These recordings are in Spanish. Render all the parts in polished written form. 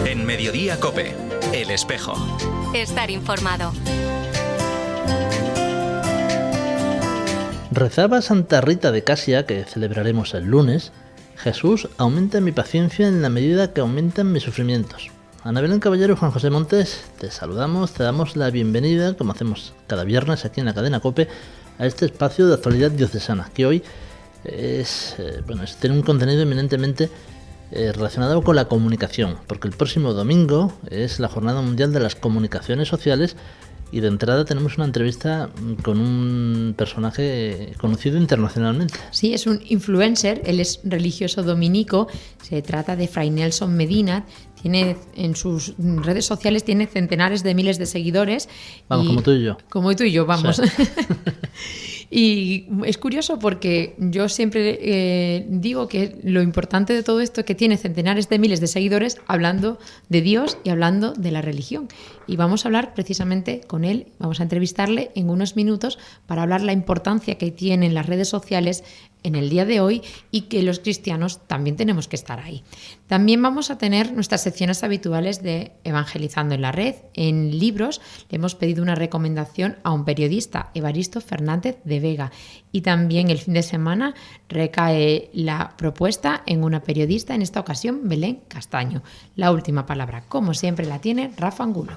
En Mediodía COPE, El Espejo. Estar informado. Rezaba Santa Rita de Casia, que celebraremos el lunes: Jesús, aumenta mi paciencia en la medida que aumentan mis sufrimientos. Ana Belén Caballero y Juan José Montes, te saludamos, te damos la bienvenida, como hacemos cada viernes aquí en la cadena COPE, a este espacio de actualidad diocesana, que hoy tiene un contenido eminentemente relacionado con la comunicación, porque el próximo domingo es la Jornada Mundial de las Comunicaciones Sociales y de entrada tenemos una entrevista con un personaje conocido internacionalmente. Sí, es un influencer, él es religioso dominico, se trata de Fray Nelson Medina, tiene en sus redes sociales tiene centenares de miles de seguidores. Vamos, como tú y yo. Como tú y yo, vamos. Sí. Y es curioso porque yo siempre digo que lo importante de todo esto es que tiene centenares de miles de seguidores hablando de Dios y hablando de la religión. Y vamos a hablar precisamente con él, vamos a entrevistarle en unos minutos para hablar la importancia que tienen las redes sociales en el día de hoy y que los cristianos también tenemos que estar ahí. También vamos a tener nuestras secciones habituales de Evangelizando en la Red. En libros le hemos pedido una recomendación a un periodista, Evaristo Fernández de Vega. Y también el fin de semana recae la propuesta en una periodista, en esta ocasión Belén Castaño. La última palabra, como siempre, la tiene Rafa Angulo.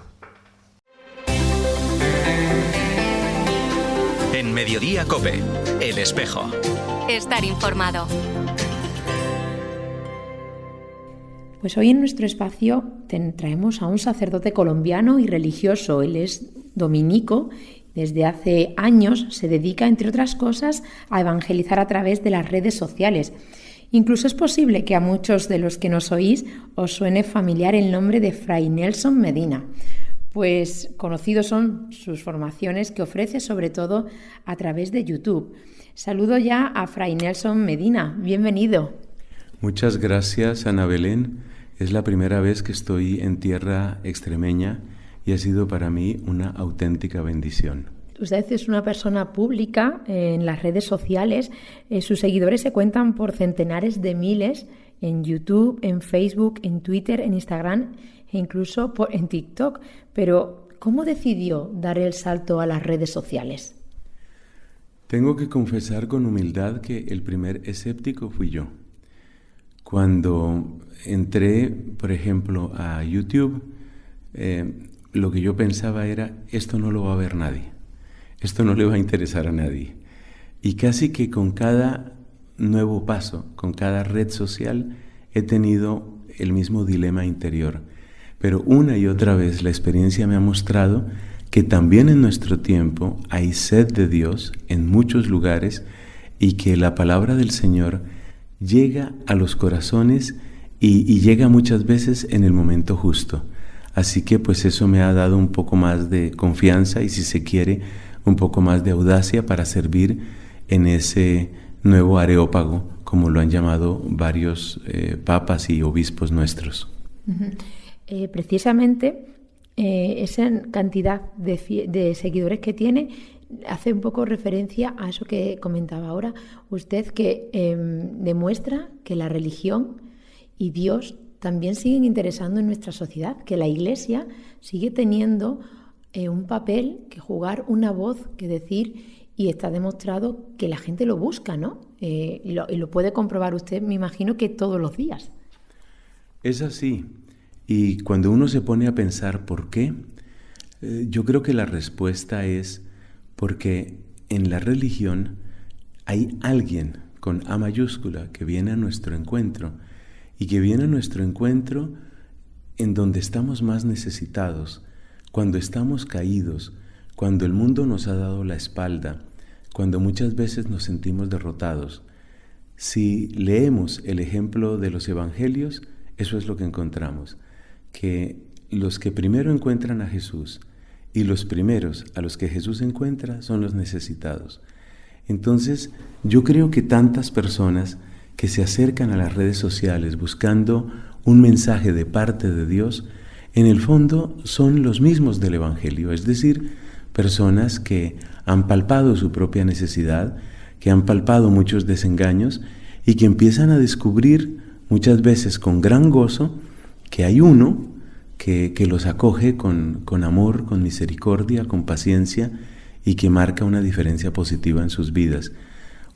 En Mediodía COPE, El Espejo. Estar informado. Pues hoy en nuestro espacio traemos a un sacerdote colombiano y religioso. Él es dominico. Desde hace años se dedica, entre otras cosas, a evangelizar a través de las redes sociales. Incluso es posible que a muchos de los que nos oís os suene familiar el nombre de Fray Nelson Medina, pues conocidos son sus formaciones que ofrece sobre todo a través de YouTube. Saludo ya a Fray Nelson Medina, bienvenido. Muchas gracias, Ana Belén. Es la primera vez que estoy en tierra extremeña y ha sido para mí una auténtica bendición. Usted es una persona pública en las redes sociales. Sus seguidores se cuentan por centenares de miles en YouTube, en Facebook, en Twitter, en Instagram e incluso en TikTok. Pero, ¿cómo decidió dar el salto a las redes sociales? Tengo que confesar con humildad que el primer escéptico fui yo. Cuando entré, por ejemplo, a YouTube, lo que yo pensaba era, esto no lo va a ver nadie, esto no le va a interesar a nadie. Y casi que con cada nuevo paso, con cada red social, he tenido el mismo dilema interior. Pero una y otra vez la experiencia me ha mostrado que también en nuestro tiempo hay sed de Dios en muchos lugares y que la palabra del Señor llega a los corazones y llega muchas veces en el momento justo. Así que pues eso me ha dado un poco más de confianza y, si se quiere, un poco más de audacia para servir en ese nuevo Areópago, como lo han llamado varios papas y obispos nuestros. Precisamente esa cantidad de seguidores que tiene hace un poco referencia a eso que comentaba ahora usted, que demuestra que la religión y Dios también siguen interesando en nuestra sociedad, que la Iglesia sigue teniendo un papel que jugar, una voz que decir, y está demostrado que la gente lo busca, ¿no? Y lo puede comprobar usted, me imagino, que todos los días. Es así. Y cuando uno se pone a pensar por qué, yo creo que la respuesta es porque en la religión hay alguien con A mayúscula que viene a nuestro encuentro, y que viene a nuestro encuentro en donde estamos más necesitados, cuando estamos caídos, cuando el mundo nos ha dado la espalda, cuando muchas veces nos sentimos derrotados. Si leemos el ejemplo de los evangelios, eso es lo que encontramos, que los que primero encuentran a Jesús y los primeros a los que Jesús encuentra son los necesitados. Entonces, yo creo que tantas personas que se acercan a las redes sociales buscando un mensaje de parte de Dios, en el fondo son los mismos del Evangelio, es decir, personas que han palpado su propia necesidad, que han palpado muchos desengaños y que empiezan a descubrir muchas veces con gran gozo que hay uno que los acoge con amor, con misericordia, con paciencia y que marca una diferencia positiva en sus vidas.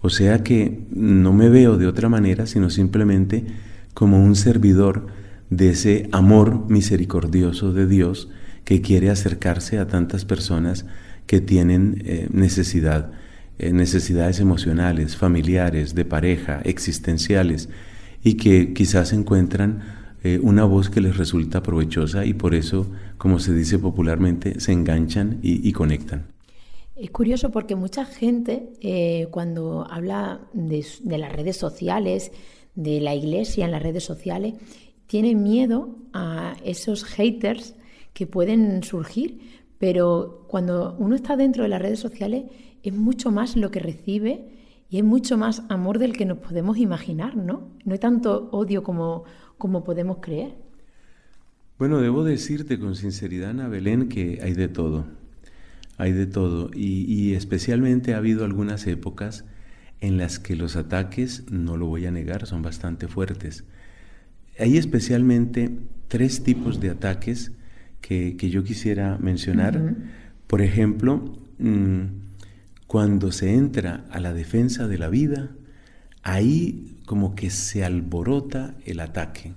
O sea que no me veo de otra manera, sino simplemente como un servidor de ese amor misericordioso de Dios que quiere acercarse a tantas personas que tienen necesidades emocionales, familiares, de pareja, existenciales, y que quizás encuentran una voz que les resulta provechosa y por eso, como se dice popularmente, se enganchan y conectan. Es curioso porque mucha gente cuando habla de las redes sociales, de la iglesia en las redes sociales, tiene miedo a esos haters que pueden surgir, pero cuando uno está dentro de las redes sociales es mucho más lo que recibe y es mucho más amor del que nos podemos imaginar, ¿no? No hay tanto odio como podemos creer. Bueno, debo decirte con sinceridad, Ana Belén, que hay de todo. Hay de todo y especialmente ha habido algunas épocas en las que los ataques, no lo voy a negar, son bastante fuertes. Hay especialmente 3 tipos de ataques que yo quisiera mencionar. Uh-huh. Por ejemplo, cuando se entra a la defensa de la vida, ahí como que se alborota el ataque.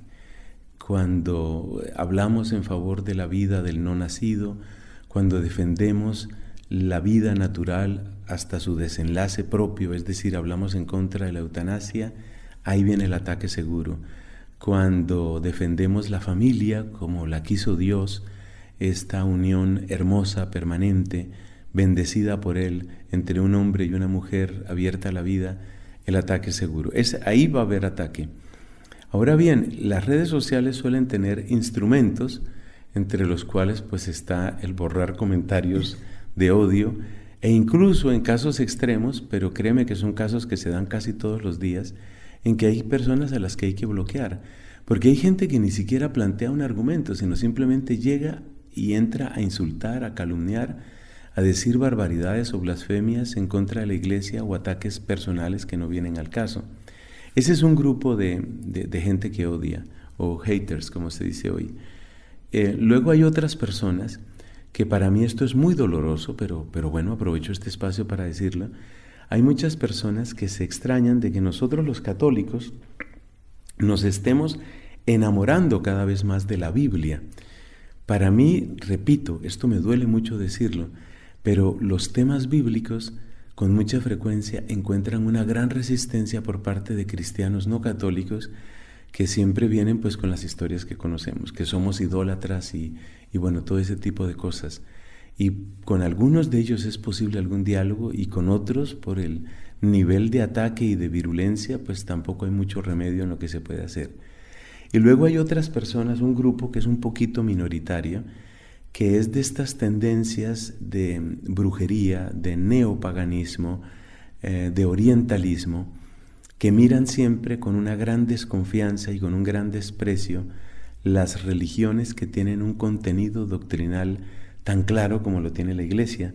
Cuando hablamos en favor de la vida del no nacido, cuando defendemos la vida natural hasta su desenlace propio, es decir, hablamos en contra de la eutanasia, ahí viene el ataque seguro. Cuando defendemos la familia como la quiso Dios, esta unión hermosa, permanente, bendecida por Él, entre un hombre y una mujer abierta a la vida, el ataque seguro. Ahí va a haber ataque. Ahora bien, las redes sociales suelen tener instrumentos, entre los cuales pues está el borrar comentarios de odio, e incluso en casos extremos, pero créeme que son casos que se dan casi todos los días, en que hay personas a las que hay que bloquear, porque hay gente que ni siquiera plantea un argumento, sino simplemente llega y entra a insultar, a calumniar, a decir barbaridades o blasfemias en contra de la iglesia o ataques personales que no vienen al caso. Ese es un grupo de gente que odia, o haters, como se dice hoy. Luego hay otras personas que para mí esto es muy doloroso, pero bueno, aprovecho este espacio para decirlo. Hay muchas personas que se extrañan de que nosotros los católicos nos estemos enamorando cada vez más de la Biblia. Para mí, repito, esto me duele mucho decirlo, pero los temas bíblicos con mucha frecuencia encuentran una gran resistencia por parte de cristianos no católicos que siempre vienen pues con las historias que conocemos, que somos idólatras y bueno, todo ese tipo de cosas. Y con algunos de ellos es posible algún diálogo y con otros, por el nivel de ataque y de virulencia, pues tampoco hay mucho remedio en lo que se puede hacer. Y luego hay otras personas, un grupo que es un poquito minoritario, que es de estas tendencias de brujería, de neopaganismo, de orientalismo, que miran siempre con una gran desconfianza y con un gran desprecio las religiones que tienen un contenido doctrinal tan claro como lo tiene la Iglesia.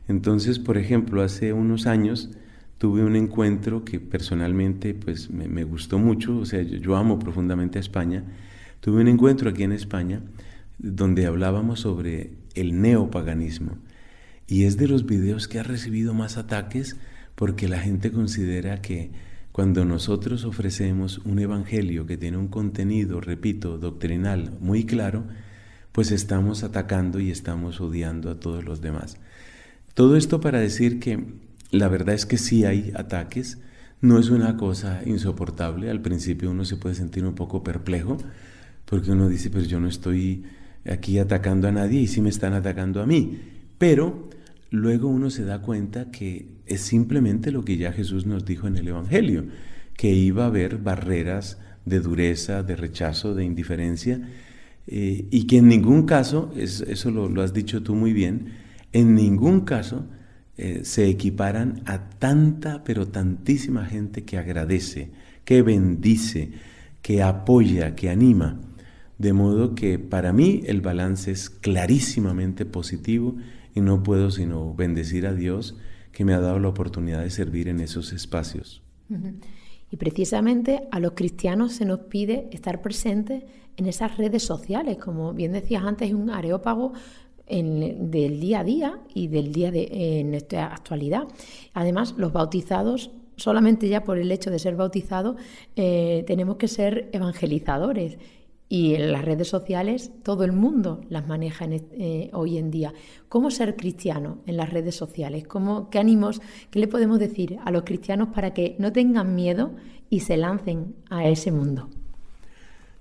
Entonces, por ejemplo, hace unos años tuve un encuentro que personalmente pues, me gustó mucho, o sea, yo amo profundamente a España. Tuve un encuentro aquí en España donde hablábamos sobre el neopaganismo y es de los videos que ha recibido más ataques porque la gente considera que cuando nosotros ofrecemos un evangelio que tiene un contenido, repito, doctrinal muy claro, pues estamos atacando y estamos odiando a todos los demás. Todo esto para decir que la verdad es que sí hay ataques, no es una cosa insoportable. Al principio uno se puede sentir un poco perplejo porque uno dice, pero yo no estoy aquí atacando a nadie y sí me están atacando a mí. Pero luego uno se da cuenta que es simplemente lo que ya Jesús nos dijo en el Evangelio, que iba a haber barreras de dureza, de rechazo, de indiferencia, y que en ningún caso, eso lo has dicho tú muy bien, en ningún caso se equiparan a tanta, pero tantísima gente que agradece, que bendice, que apoya, que anima. De modo que para mí el balance es clarísimamente positivo y no puedo sino bendecir a Dios que me ha dado la oportunidad de servir en esos espacios. Y precisamente a los cristianos se nos pide estar presentes en esas redes sociales, como bien decías antes, es un areópago del día a día y del día en nuestra actualidad. Además, los bautizados, solamente ya por el hecho de ser bautizados, tenemos que ser evangelizadores. Y en las redes sociales todo el mundo las maneja hoy en día. ¿Cómo ser cristiano en las redes sociales? ¿Qué ánimos, qué le podemos decir a los cristianos para que no tengan miedo y se lancen a ese mundo?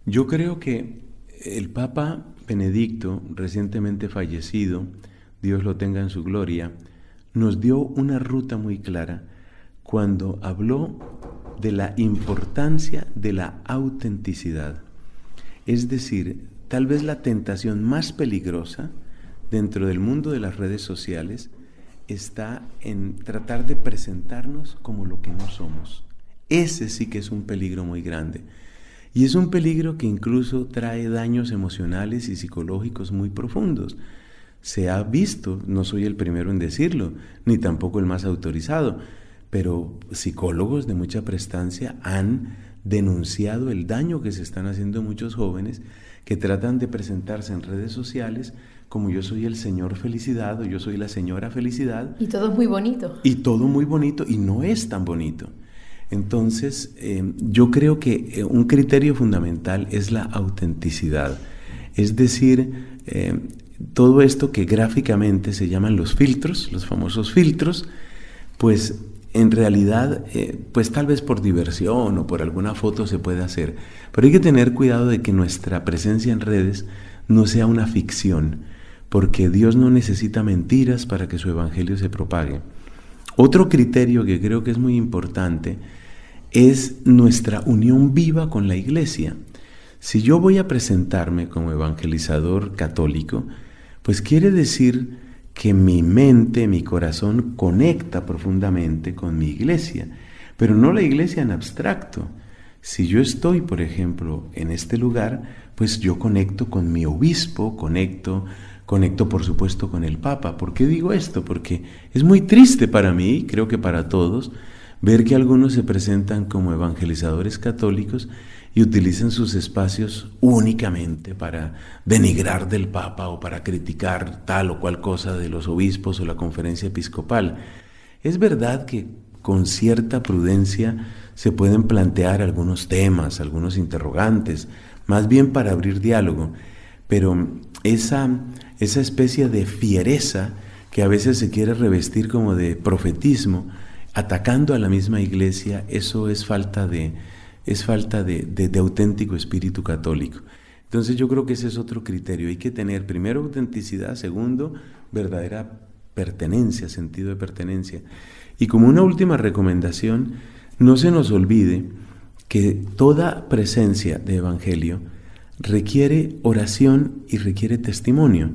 Yo creo que el Papa Benedicto, recientemente fallecido, Dios lo tenga en su gloria, nos dio una ruta muy clara cuando habló de la importancia de la autenticidad. Es decir, tal vez la tentación más peligrosa dentro del mundo de las redes sociales está en tratar de presentarnos como lo que no somos. Ese sí que es un peligro muy grande. Y es un peligro que incluso trae daños emocionales y psicológicos muy profundos. Se ha visto, no soy el primero en decirlo, ni tampoco el más autorizado, pero psicólogos de mucha prestancia han denunciado el daño que se están haciendo muchos jóvenes que tratan de presentarse en redes sociales como yo soy el señor felicidad o yo soy la señora felicidad. Y todo es muy bonito. Y todo muy bonito y no es tan bonito. Entonces, yo creo que un criterio fundamental es la autenticidad. Es decir, todo esto que gráficamente se llaman los filtros, los famosos filtros, pues en realidad, pues tal vez por diversión o por alguna foto se puede hacer, pero hay que tener cuidado de que nuestra presencia en redes no sea una ficción, porque Dios no necesita mentiras para que su evangelio se propague. Otro criterio que creo que es muy importante es nuestra unión viva con la Iglesia. Si yo voy a presentarme como evangelizador católico, pues quiere decir que mi mente, mi corazón conecta profundamente con mi iglesia, pero no la iglesia en abstracto. Si yo estoy, por ejemplo, en este lugar, pues yo conecto con mi obispo, conecto por supuesto con el Papa. ¿Por qué digo esto? Porque es muy triste para mí, creo que para todos, ver que algunos se presentan como evangelizadores católicos y utilizan sus espacios únicamente para denigrar del Papa o para criticar tal o cual cosa de los obispos o la conferencia episcopal. Es verdad que con cierta prudencia se pueden plantear algunos temas, algunos interrogantes, más bien para abrir diálogo, pero esa especie de fiereza que a veces se quiere revestir como de profetismo, atacando a la misma iglesia, eso es falta de auténtico espíritu católico. Entonces yo creo que ese es otro criterio. Hay que tener primero autenticidad, segundo verdadera pertenencia, sentido de pertenencia. Y como una última recomendación, no se nos olvide que toda presencia de evangelio requiere oración y requiere testimonio.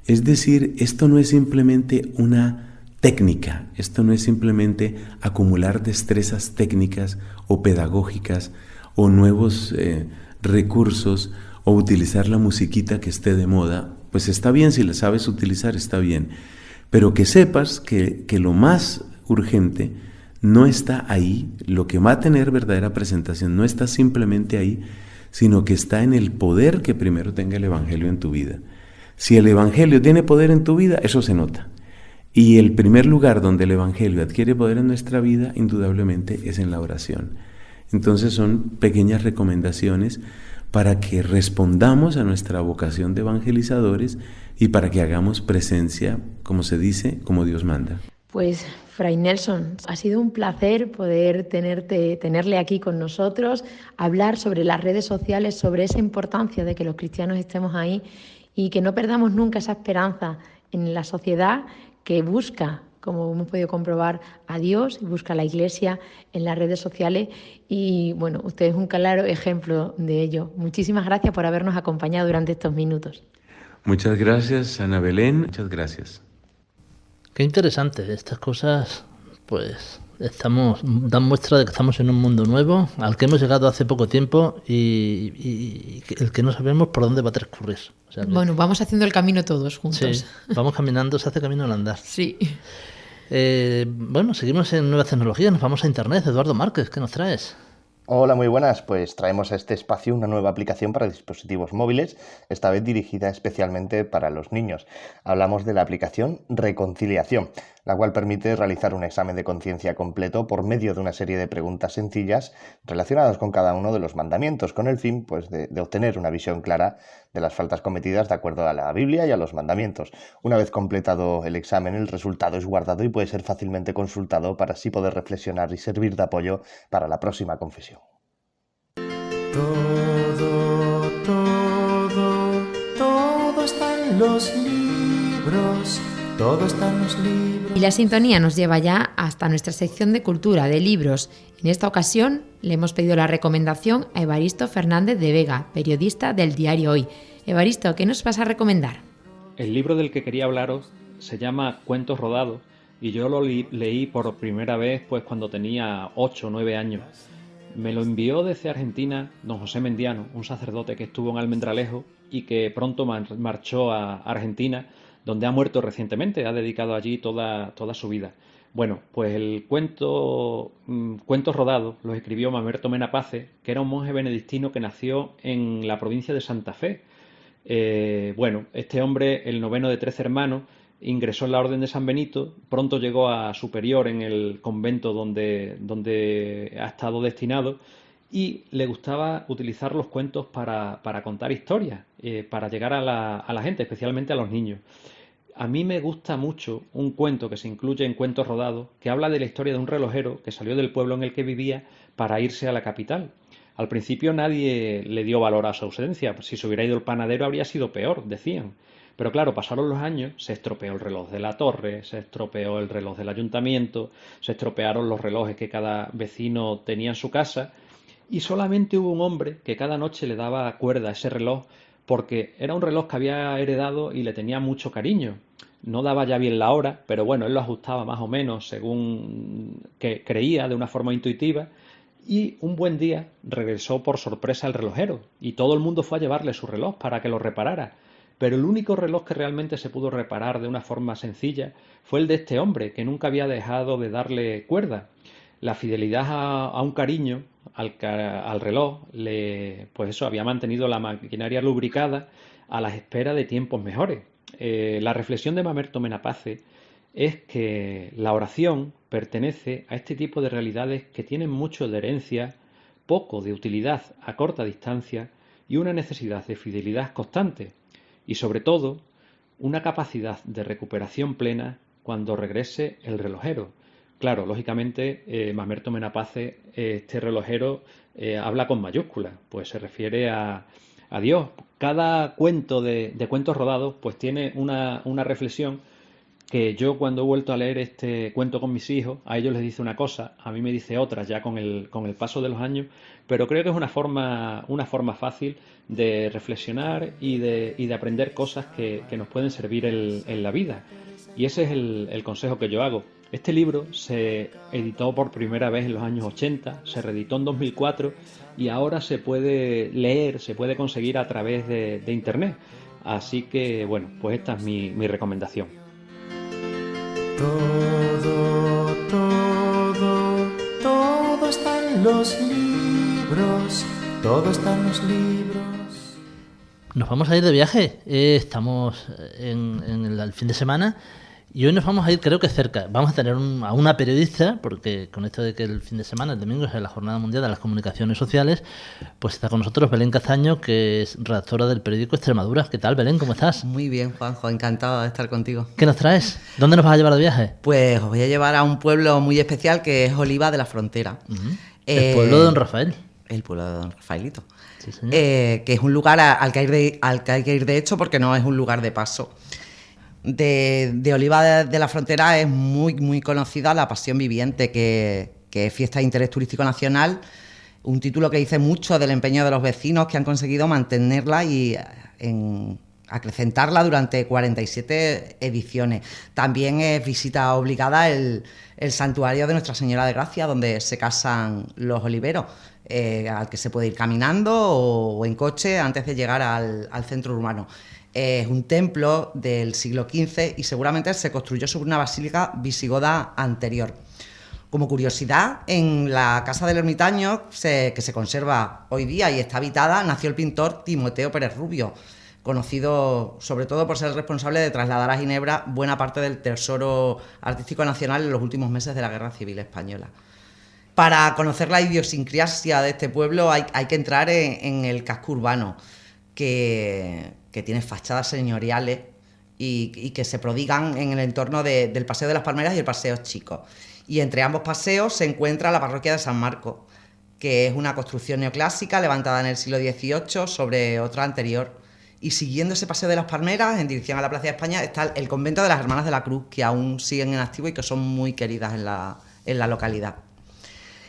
Es decir, esto no es simplemente una técnica, esto no es simplemente acumular destrezas técnicas o pedagógicas o nuevos recursos o utilizar la musiquita que esté de moda. Pues está bien, si la sabes utilizar está bien, pero que sepas que lo más urgente no está ahí, lo que va a tener verdadera presentación no está simplemente ahí, sino que está en el poder que primero tenga el Evangelio en tu vida. Si el Evangelio tiene poder en tu vida, eso se nota. Y el primer lugar donde el Evangelio adquiere poder en nuestra vida, indudablemente, es en la oración. Entonces son pequeñas recomendaciones para que respondamos a nuestra vocación de evangelizadores y para que hagamos presencia, como se dice, como Dios manda. Pues, Fray Nelson, ha sido un placer poder tenerle aquí con nosotros, hablar sobre las redes sociales, sobre esa importancia de que los cristianos estemos ahí y que no perdamos nunca esa esperanza en la sociedad que busca, como hemos podido comprobar, a Dios y busca a la Iglesia en las redes sociales. Y bueno, usted es un claro ejemplo de ello. Muchísimas gracias por habernos acompañado durante estos minutos. Muchas gracias, Ana Belén. Muchas gracias. Qué interesante. Estas cosas, pues, dan muestra de que estamos en un mundo nuevo, al que hemos llegado hace poco tiempo y el que no sabemos por dónde va a transcurrir. O sea, bueno, vamos haciendo el camino todos juntos. Sí, vamos caminando, se hace camino al andar. Sí. Bueno, seguimos en nuevas tecnologías, nos vamos a Internet. Eduardo Márquez, ¿qué nos traes? Hola, muy buenas. Pues traemos a este espacio una nueva aplicación para dispositivos móviles, esta vez dirigida especialmente para los niños. Hablamos de la aplicación Reconciliación, la cual permite realizar un examen de conciencia completo por medio de una serie de preguntas sencillas relacionadas con cada uno de los mandamientos, con el fin pues, de obtener una visión clara de las faltas cometidas de acuerdo a la Biblia y a los mandamientos. Una vez completado el examen, el resultado es guardado y puede ser fácilmente consultado para así poder reflexionar y servir de apoyo para la próxima confesión. Todo está en los libros, todo está en los libros. Y la sintonía nos lleva ya hasta nuestra sección de cultura, de libros. En esta ocasión le hemos pedido la recomendación a Evaristo Fernández de Vega, periodista del diario Hoy. Evaristo, ¿qué nos vas a recomendar? El libro del que quería hablaros se llama Cuentos rodados y yo lo leí por primera vez pues cuando tenía 8 o 9 años. Me lo envió desde Argentina don José Mendiano, un sacerdote que estuvo en Almendralejo y que pronto marchó a Argentina, donde ha muerto recientemente, ha dedicado allí toda su vida. Bueno, pues el Cuentos rodados los escribió Mamerto Menapace, que era un monje benedictino que nació en la provincia de Santa Fe. Este hombre, el noveno de 13 hermanos, ingresó en la Orden de San Benito, pronto llegó a superior en el convento donde ha estado destinado y le gustaba utilizar los cuentos para contar historias, para llegar a la gente, especialmente a los niños. A mí me gusta mucho un cuento que se incluye en Cuentos rodados, que habla de la historia de un relojero que salió del pueblo en el que vivía para irse a la capital. Al principio nadie le dio valor a su ausencia, si se hubiera ido el panadero habría sido peor, decían. Pero claro, pasaron los años, se estropeó el reloj de la torre, se estropeó el reloj del ayuntamiento, se estropearon los relojes que cada vecino tenía en su casa y solamente hubo un hombre que cada noche le daba cuerda a ese reloj porque era un reloj que había heredado y le tenía mucho cariño. No daba ya bien la hora, pero bueno, él lo ajustaba más o menos según que creía, de una forma intuitiva. Y un buen día regresó por sorpresa el relojero y todo el mundo fue a llevarle su reloj para que lo reparara. Pero el único reloj que realmente se pudo reparar de una forma sencilla fue el de este hombre, que nunca había dejado de darle cuerda. La fidelidad a un cariño al reloj, había mantenido la maquinaria lubricada a la espera de tiempos mejores. La reflexión de Mamerto Menapace es que la oración pertenece a este tipo de realidades que tienen mucho de herencia, poco de utilidad a corta distancia y una necesidad de fidelidad constante. Y sobre todo, una capacidad de recuperación plena cuando regrese el relojero. Claro, lógicamente, Mamerto Menapace, este relojero, habla con mayúsculas, pues se refiere a Dios. Cada cuento de Cuentos rodados pues tiene una reflexión que yo cuando he vuelto a leer este cuento con mis hijos, a ellos les dice una cosa, a mí me dice otra ya con el paso de los años, pero creo que es una forma fácil de reflexionar y de aprender cosas que nos pueden servir en la vida. Y ese es el consejo que yo hago. Este libro se editó por primera vez en los años 80, se reeditó en 2004 y ahora se puede leer, se puede conseguir a través de Internet. Así que, bueno, pues esta es mi recomendación. Todo está en los libros, todo está en los libros. Nos vamos a ir de viaje, estamos en el fin de semana y hoy nos vamos a ir, creo que cerca. Vamos a tener a una periodista, porque con esto de que el fin de semana, el domingo, es la Jornada Mundial de las Comunicaciones Sociales, pues está con nosotros Belén Castaño, que es redactora del periódico Extremadura. ¿Qué tal, Belén? ¿Cómo estás? Muy bien, Juanjo, encantado de estar contigo. ¿Qué nos traes? ¿Dónde nos vas a llevar de viaje? Pues os voy a llevar a un pueblo muy especial que es Oliva de la Frontera. Uh-huh. El pueblo de Don Rafael. El pueblo de Don Rafaelito. Sí, señor. Que es un lugar al que hay que ir de hecho porque no es un lugar de paso. De Oliva de la Frontera es muy, muy conocida la Pasión Viviente, que es fiesta de interés turístico nacional, un título que dice mucho del empeño de los vecinos que han conseguido mantenerla y acrecentarla durante 47 ediciones. También es visita obligada el santuario de Nuestra Señora de Gracia, donde se casan los oliveros, al que se puede ir caminando o en coche antes de llegar al centro urbano. Es un templo del siglo XV y seguramente se construyó sobre una basílica visigoda anterior. Como curiosidad, en la Casa del Ermitaño, que se conserva hoy día y está habitada, nació el pintor Timoteo Pérez Rubio, conocido sobre todo por ser el responsable de trasladar a Ginebra buena parte del tesoro artístico nacional en los últimos meses de la Guerra Civil Española. Para conocer la idiosincrasia de este pueblo hay que entrar en el casco urbano, que tiene fachadas señoriales y que se prodigan en el entorno del Paseo de las Palmeras y el Paseo Chico. Y entre ambos paseos se encuentra la parroquia de San Marcos, que es una construcción neoclásica levantada en el siglo XVIII sobre otra anterior. Y siguiendo ese Paseo de las Palmeras, en dirección a la Plaza de España, está el convento de las Hermanas de la Cruz, que aún siguen en activo y que son muy queridas en la localidad.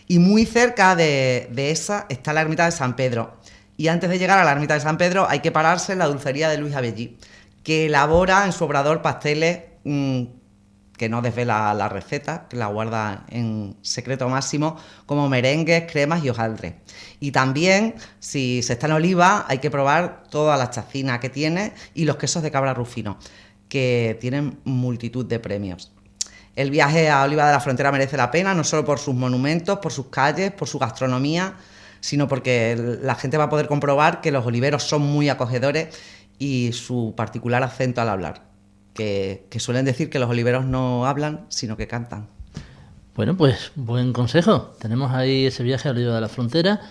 Y muy cerca de esa está la ermita de San Pedro. Y antes de llegar a la ermita de San Pedro hay que pararse en la dulcería de Luis Abellí, que elabora en su obrador pasteles que no desvela la receta, que la guarda en secreto máximo, como merengues, cremas y hojaldres. Y también, si se está en Oliva, hay que probar toda la chacina que tiene y los quesos de cabra rufino, que tienen multitud de premios. El viaje a Oliva de la Frontera merece la pena, no solo por sus monumentos, por sus calles, por su gastronomía, sino porque la gente va a poder comprobar que los oliveros son muy acogedores y su particular acento al hablar. Que suelen decir que los oliveros no hablan, sino que cantan. Bueno, pues buen consejo. Tenemos ahí ese viaje a Oliva de la Frontera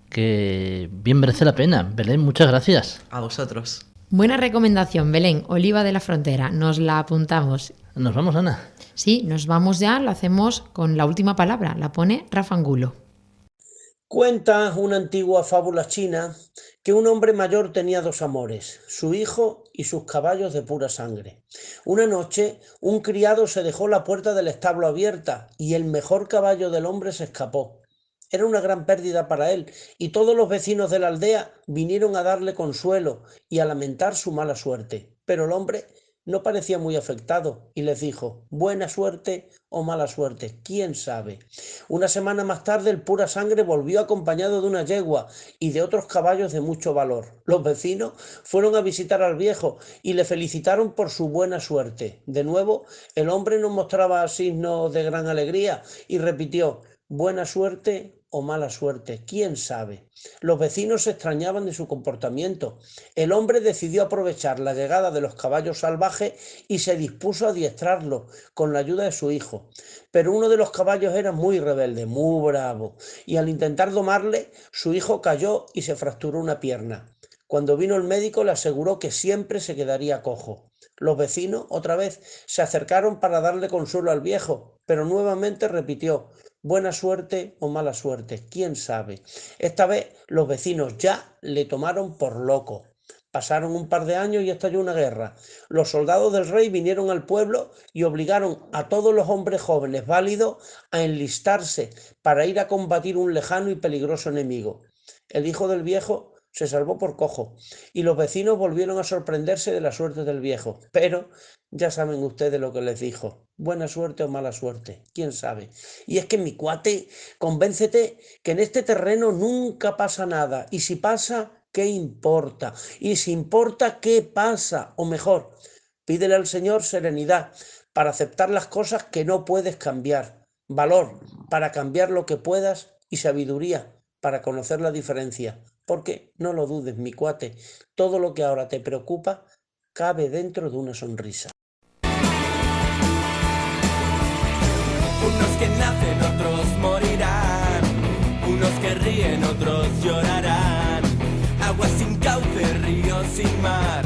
que bien merece la pena. Belén, muchas gracias. A vosotros. Buena recomendación, Belén, Oliva de la Frontera. Nos la apuntamos. ¿Nos vamos, Ana? Sí, nos vamos ya. Lo hacemos con la última palabra. La pone Rafa Angulo. Cuenta una antigua fábula china que un hombre mayor tenía dos amores, su hijo y sus caballos de pura sangre. Una noche, un criado se dejó la puerta del establo abierta y el mejor caballo del hombre se escapó. Era una gran pérdida para él y todos los vecinos de la aldea vinieron a darle consuelo y a lamentar su mala suerte. Pero el hombre no parecía muy afectado y les dijo: buena suerte o mala suerte, quién sabe. Una semana más tarde el pura sangre volvió acompañado de una yegua y de otros caballos de mucho valor. Los vecinos fueron a visitar al viejo y le felicitaron por su buena suerte. De nuevo, el hombre no mostraba signos de gran alegría y repitió: buena suerte o mala suerte, quién sabe. Los vecinos se extrañaban de su comportamiento. El hombre decidió aprovechar la llegada de los caballos salvajes y se dispuso a adiestrarlos con la ayuda de su hijo. Pero uno de los caballos era muy rebelde, muy bravo, y al intentar domarle, su hijo cayó y se fracturó una pierna. Cuando vino el médico le aseguró que siempre se quedaría cojo. Los vecinos otra vez se acercaron para darle consuelo al viejo, pero nuevamente repitió: buena suerte o mala suerte, quién sabe. Esta vez los vecinos ya le tomaron por loco. Pasaron un par de años y estalló una guerra. Los soldados del rey vinieron al pueblo y obligaron a todos los hombres jóvenes válidos a enlistarse para ir a combatir un lejano y peligroso enemigo. El hijo del viejo se salvó por cojo y los vecinos volvieron a sorprenderse de la suerte del viejo. Pero ya saben ustedes lo que les dijo: buena suerte o mala suerte, quién sabe. Y es que, mi cuate, convéncete que en este terreno nunca pasa nada, y si pasa, ¿qué importa? Y si importa, ¿qué pasa? O mejor, pídele al Señor serenidad para aceptar las cosas que no puedes cambiar, valor para cambiar lo que puedas y sabiduría para conocer la diferencia. Porque, no lo dudes, mi cuate, todo lo que ahora te preocupa cabe dentro de una sonrisa. Unos que nacen, otros morirán. Unos que ríen, otros llorarán. Agua sin cauce, ríos sin mar.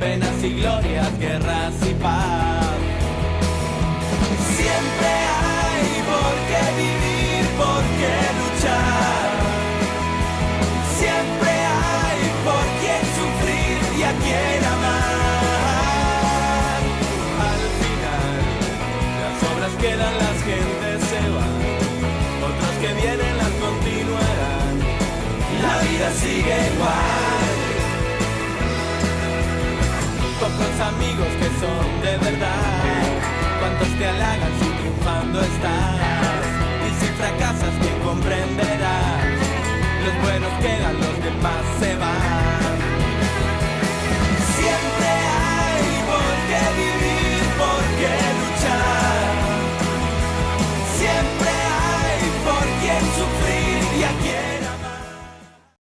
Penas y glorias, guerras y paz. Siempre hay por qué vivir, por qué luchar. Siempre hay por quién sufrir y a quién amar. Al final, las obras quedan, las gentes se van. Otros que vienen las continuarán. La vida sigue igual. Pocos amigos que son de verdad. Cuantos te halagan si triunfando estás. Y si fracasas, ¿quién comprenderás? Los buenos quedan, los demás se van.